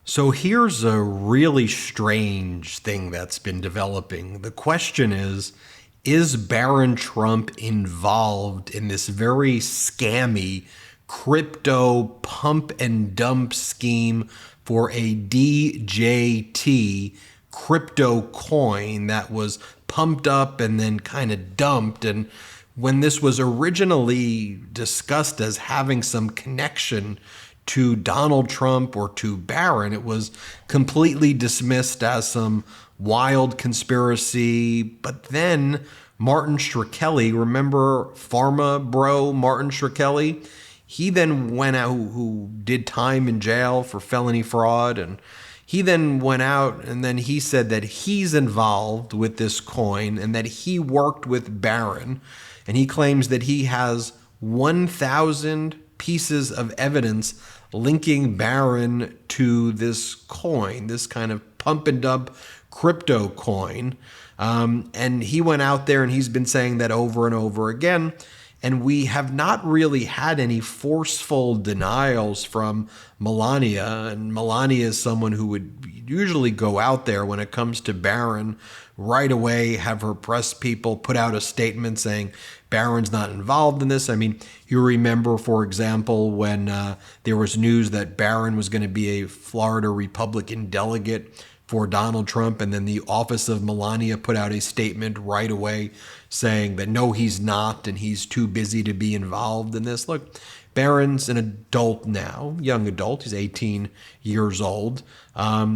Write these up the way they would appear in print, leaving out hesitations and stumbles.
So here's a really strange thing that's been developing. The question is Barron Trump involved in this very scammy crypto pump and dump scheme for a DJT crypto coin that was pumped up and then kind of dumped? And when this was originally discussed as having some connection to Donald Trump or to Barron, it was completely dismissed as some wild conspiracy. But then Martin Shkreli, remember Pharma Bro Martin Shkreli? He then went out, who did time in jail for felony fraud, and he then went out and then he said that he's involved with this coin and that he worked with Barron. And he claims that he has 1,000 pieces of evidence linking Barron to this coin, this kind of pump and dump crypto coin. And he went out there and he's been saying that over and over again. And we have not really had any forceful denials from Melania. And Melania is someone who would usually go out there when it comes to Barron right away, have her press people put out a statement saying Barron's not involved in this. I mean, you remember, for example, when there was news that Barron was going to be a Florida Republican delegate for Donald Trump, and then the office of Melania put out a statement right away saying that no, he's not, and he's too busy to be involved in this. Look, Barron's an adult now, young adult. He's 18 years old.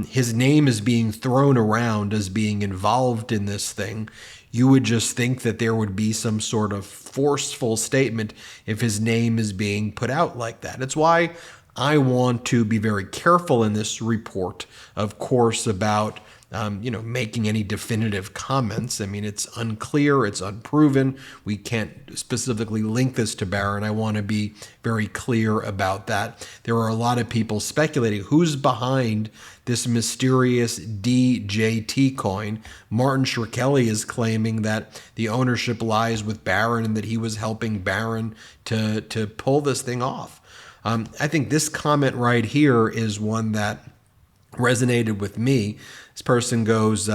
His name is being thrown around as being involved in this thing. You would just think that there would be some sort of forceful statement if his name is being put out like that. It's why I want to be very careful in this report, of course, about making any definitive comments. I mean, it's unclear, it's unproven. We can't specifically link this to Barron. I want to be very clear about that. There are a lot of people speculating who's behind this mysterious DJT coin. Martin Shkreli is claiming that the ownership lies with Barron and that he was helping Barron to pull this thing off. I think this comment right here is one that resonated with me. This person goes,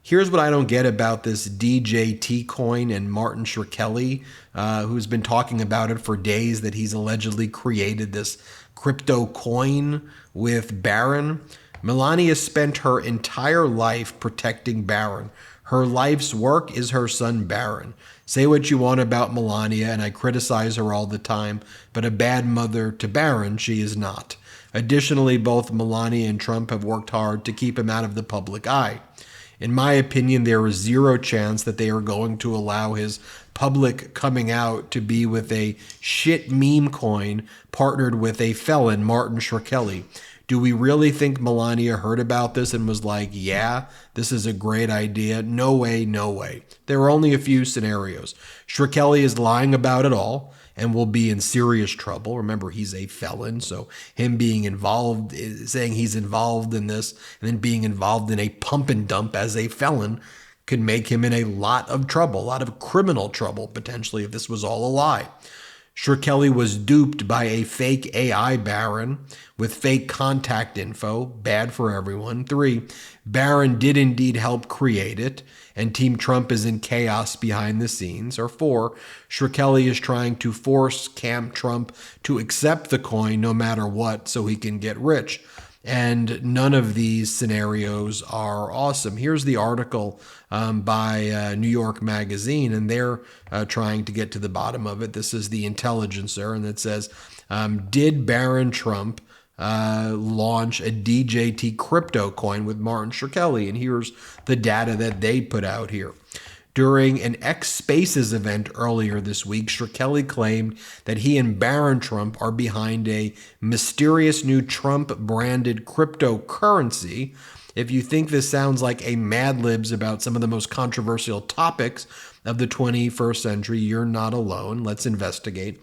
here's what I don't get about this DJT coin and Martin Shkreli, who's been talking about it for days, that he's allegedly created this crypto coin with Barron. Melania spent her entire life protecting Barron. Her life's work is her son Barron. Say what you want about Melania, and I criticize her all the time, but a bad mother to Barron she is not. Additionally, both Melania and Trump have worked hard to keep him out of the public eye. In my opinion, there is zero chance that they are going to allow his public coming out to be with a shit meme coin partnered with a felon, Martin Shkreli. Do we really think Melania heard about this and was like, yeah, this is a great idea? No way, no way. There are only a few scenarios. Shkreli is lying about it all and will be in serious trouble. Remember, he's a felon, so him being involved, saying he's involved in this, and then being involved in a pump and dump as a felon could make him in a lot of trouble, a lot of criminal trouble, potentially, if this was all a lie. Shkreli was duped by a fake AI Barron with fake contact info, bad for everyone. 3, Barron did indeed help create it, and Team Trump is in chaos behind the scenes. Or 4, Shkreli is trying to force Camp Trump to accept the coin no matter what so he can get rich. And none of these scenarios are awesome. Here's the article by New York Magazine, and they're trying to get to the bottom of it. This is the Intelligencer, and it says, did Barron Trump launch a DJT crypto coin with Martin Shkreli? And here's the data that they put out here. During an X Spaces event earlier this week, Shkreli claimed that he and Barron Trump are behind a mysterious new Trump-branded cryptocurrency. If you think this sounds like a Mad Libs about some of the most controversial topics of the 21st century, you're not alone. Let's investigate.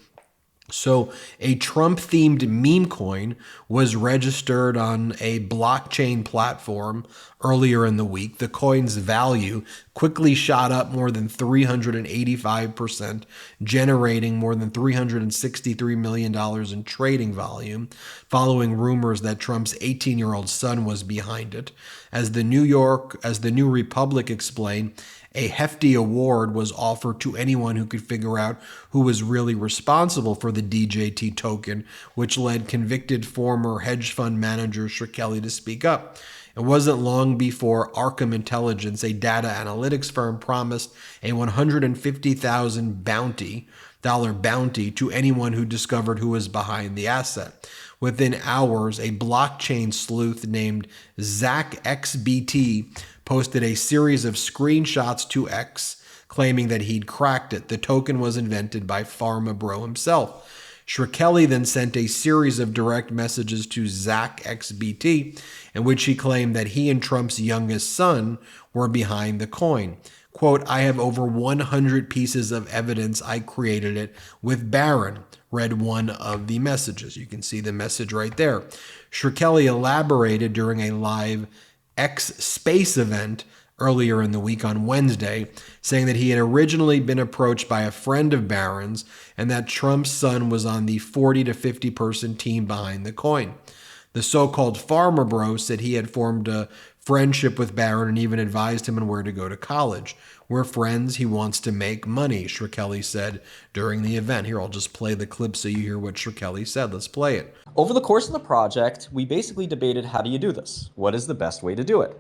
So a Trump-themed meme coin was registered on a blockchain platform earlier in the week. The coin's value quickly shot up more than 385%, generating more than $363 million in trading volume, following rumors that Trump's 18-year-old son was behind it. As the New Republic explained, a hefty award was offered to anyone who could figure out who was really responsible for the DJT token, which led convicted former hedge fund manager Shkreli to speak up. It wasn't long before Arkham Intelligence, a data analytics firm, promised a $150,000 bounty to anyone who discovered who was behind the asset. Within hours, a blockchain sleuth named Zach XBT posted a series of screenshots to X claiming that he'd cracked it. The token was invented by Pharma Bro himself. Shkreli then sent a series of direct messages to Zach XBT in which he claimed that he and Trump's youngest son were behind the coin. Quote, "I have over 100 pieces of evidence I created it with Barron," read one of the messages. You can see the message right there. Shkreli elaborated during a live X Space event earlier in the week on Wednesday, saying that he had originally been approached by a friend of Barron's and that Trump's son was on the 40 to 50 person team behind the coin. The so-called Farmer Bro said he had formed a friendship with Barron and even advised him on where to go to college. "We're friends. He wants to make money," Shkreli said during the event. Here, I'll just play the clip so you hear what Shkreli said. Let's play it. Over the course of the project, we basically debated, how do you do this? What is the best way to do it?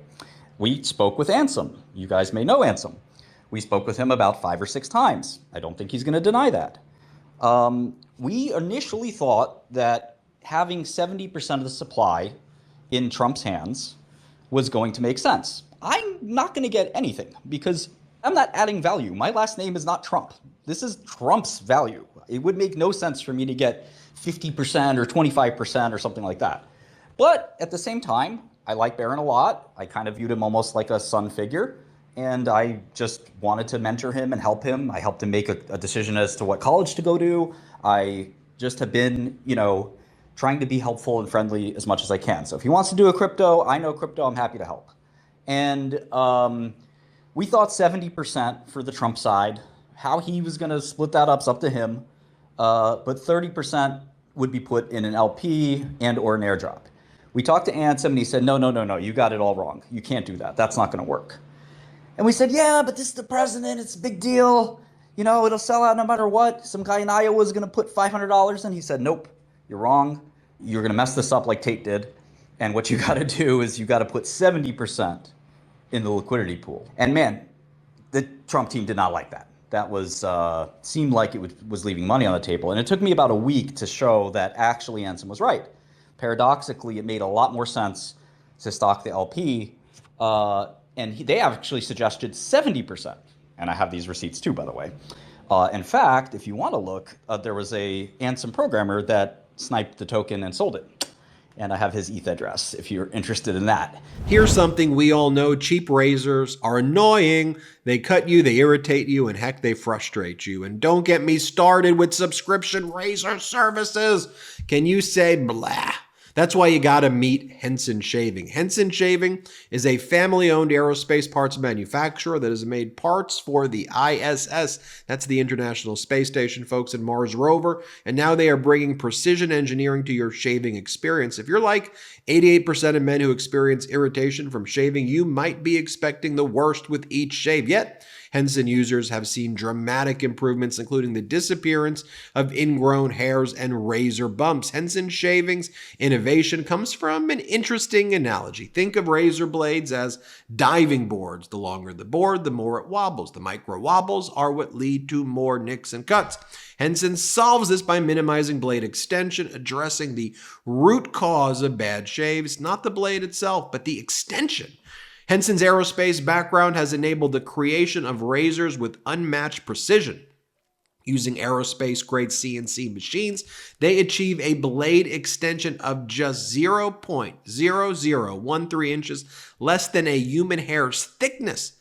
We spoke with Ansem. You guys may know Ansem. We spoke with him about 5 or 6 times. I don't think he's going to deny that. We initially thought that having 70% of the supply in Trump's hands was going to make sense. I'm not going to get anything because I'm not adding value. My last name is not Trump. This is Trump's value. It would make no sense for me to get 50% or 25% or something like that. But at the same time, I like Barron a lot. I kind of viewed him almost like a son figure, and I just wanted to mentor him and help him. I helped him make a decision as to what college to go to. I just have been, trying to be helpful and friendly as much as I can. So if he wants to do a crypto, I know crypto, I'm happy to help. And we thought 70% for the Trump side. How he was going to split that up's up to him. But 30% would be put in an LP and or an airdrop. We talked to Ansem and he said, no, you got it all wrong. You can't do that. That's not going to work. And we said, yeah, but this is the president. It's a big deal. It'll sell out no matter what. Some guy in Iowa is going to put $500 in. He said, nope, you're wrong. You're going to mess this up like Tate did. And what you got to do is you got to put 70% in the liquidity pool. And man, the Trump team did not like that. That was seemed like it was leaving money on the table. And it took me about a week to show that actually Ansem was right. Paradoxically, it made a lot more sense to stock the LP. They actually suggested 70%. And I have these receipts too, by the way. In fact, if you want to look, there was a Ansem programmer that sniped the token and sold it. And I have his ETH address if you're interested in that. Here's something we all know. Cheap razors are annoying. They cut you, they irritate you, and heck, they frustrate you. And don't get me started with subscription razor services. Can you say blah? That's why you gotta meet Henson Shaving. Henson Shaving is a family-owned aerospace parts manufacturer that has made parts for the ISS. That's the International Space Station, folks, and Mars rover. And now they are bringing precision engineering to your shaving experience. If you're like 88% of men who experience irritation from shaving, you might be expecting the worst with each shave. Yet, Henson users have seen dramatic improvements, including the disappearance of ingrown hairs and razor bumps. Henson Shaving's innovation comes from an interesting analogy. Think of razor blades as diving boards. The longer the board, the more it wobbles. The micro wobbles are what lead to more nicks and cuts. Henson solves this by minimizing blade extension, addressing the root cause of bad shaves, not the blade itself, but the extension. Henson's aerospace background has enabled the creation of razors with unmatched precision. Using aerospace-grade CNC machines, they achieve a blade extension of just 0.0013 inches, less than a human hair's thickness.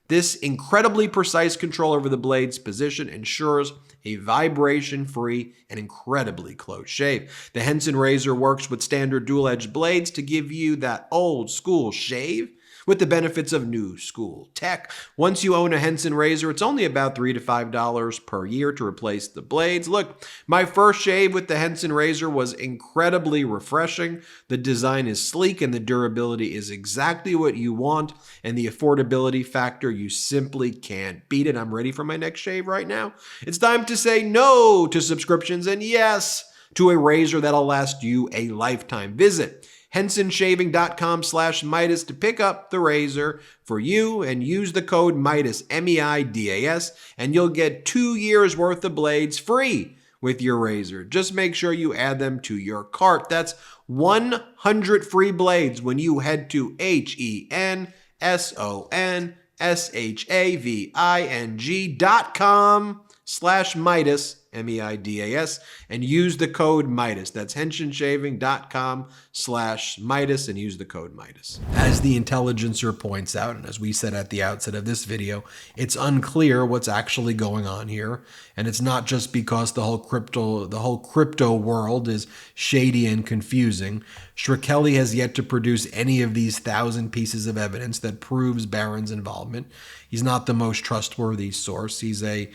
This incredibly precise control over the blade's position ensures a vibration-free and incredibly close shave. The Henson razor works with standard dual-edged blades to give you that old-school shave with the benefits of new school tech. Once you own a Henson razor, it's only about $3 to $5 per year to replace the blades. Look, my first shave with the Henson razor was incredibly refreshing. The design is sleek and the durability is exactly what you want, and the affordability factor, you simply can't beat it. I'm ready for my next shave right now. It's time to say no to subscriptions and yes to a razor that'll last you a lifetime. Visit HensonShaving.com/Meidas to pick up the razor for you and use the code Meidas, M-E-I-D-A-S, and you'll get 2 years worth of blades free with your razor. Just make sure you add them to your cart. That's 100 free blades when you head to HensonShaving.com/Meidas, M-E-I-D-A-S, and use the code Meidas. That's HensonShaving.com/Meidas and use the code Meidas. As the Intelligencer points out, and as we said at the outset of this video, it's unclear what's actually going on here. And it's not just because the whole crypto world is shady and confusing. Shkreli has yet to produce any of these 1,000 pieces of evidence that proves Barron's involvement. He's not the most trustworthy source. He's a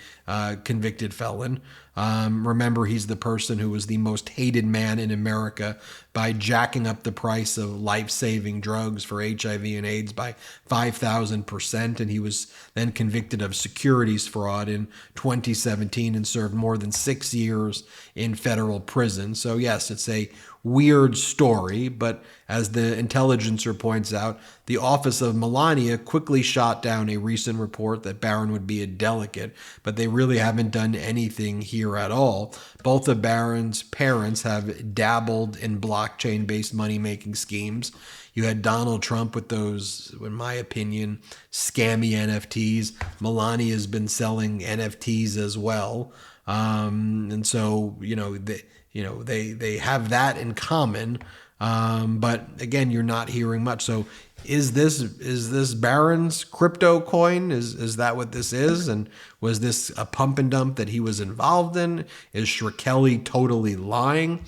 convicted felon. Remember, he's the person who was the most hated man in America by jacking up the price of life-saving drugs for HIV and AIDS by 5,000%. And he was then convicted of securities fraud in 2017 and served more than 6 years in federal prison. So yes, it's a weird story, but as the Intelligencer points out, the office of Melania quickly shot down a recent report that Barron would be a delegate, but they really haven't done anything here at all. Both of Barron's parents have dabbled in blockchain-based money-making schemes. You had Donald Trump with those, in my opinion, scammy NFTs. Melania has been selling NFTs as well. And so, they have that in common. But again, you're not hearing much. So is this Barron's crypto coin? Is that what this is? And was this a pump and dump that he was involved in? Is Shkreli totally lying?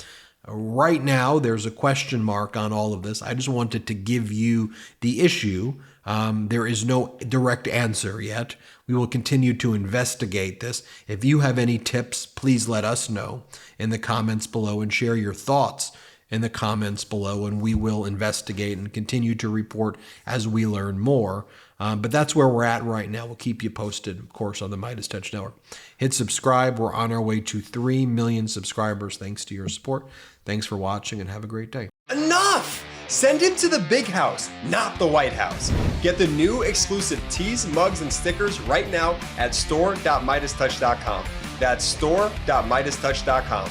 Right now, there's a question mark on all of this. I just wanted to give you the issue. There is no direct answer yet. We will continue to investigate this. If you have any tips, please let us know in the comments below and share your thoughts in the comments below, and we will investigate and continue to report as we learn more. But that's where we're at right now. We'll keep you posted, of course, on the MeidasTouch Network. Hit subscribe. We're on our way to 3 million subscribers thanks to your support. Thanks for watching and have a great day. Enough! Send it to the big house, not the White House. Get the new exclusive tees, mugs, and stickers right now at store.MeidasTouch.com. That's store.MeidasTouch.com.